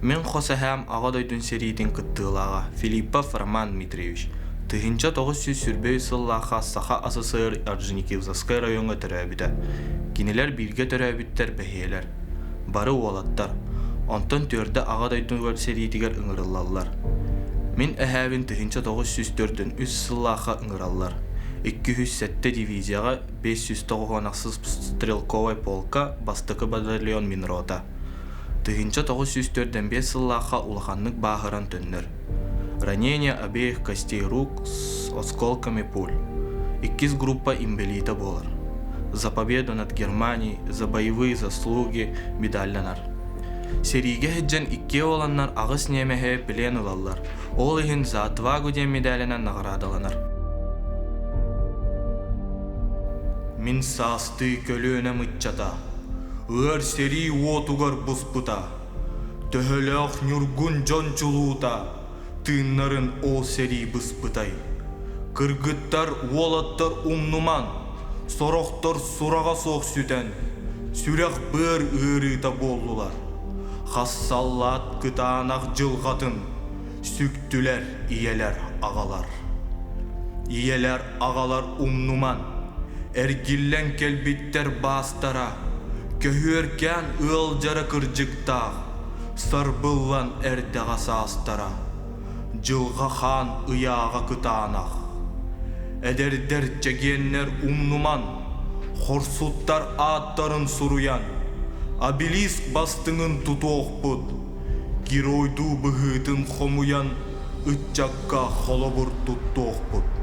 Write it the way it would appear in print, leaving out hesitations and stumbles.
Мен хосаһам аҕодойдун сериитин кыттыылааҕа Филиппов Роман Дмитриевич тыһынча 900 сүрбөй сыллааха саха асысыыр Орджоникидзевскай районга төрөөбүтэ. Кинилер бирге төрөөбүттер бэһиэлер. Бары уолаттар. Онтон төрдө аҕодойдун сериитигер ыҥырыллаллар. Мен эһээбин тыһынча 904-дөн үс сыллааха ыҥыраллар. 207 дивизияга 509 стрелковой полка бастыкы батальон минрота. Тыһынча 904-ден 5 сыллааха улаханнык баахыран төннөр. Ранение обеих костей рук с осколками пуль. 2 группа инвалида болар. За победу над Германией, за боевые заслуги медальланар. Сериге хеджен 2 оланнар агыс немеhe плен ылаллар. Ол ихин за отвагу ден медалянан наградаланар. Мин саасты көлөөнө мытчата. Ыр сери уотугар буспута. Төхөлөөх нюргун жончулуута. Тыыннарын ол сери быспытай. Кыргыттар уолаттар умнуман. Сорохтор сурага соох сүтен. Сүрэх быр ырыта болдулар. Хассаллаат кытаанах жылгатын. Сүктүлер иелер агалар. Иелер агалар умнуман. Эргиллен келбиттер бастара. Көһүөркән ыл жары кыржыктаах. Сарбыллан эрдеға саастара. Жылға хан ыяға кытаанах. Эдердер жегеннер умнуман. Хорсуттар аттарын суруян. Обелиск бастыңын тутуохпут. Геройду быһытын хомуян. Ытчакка холобур туттуохпут.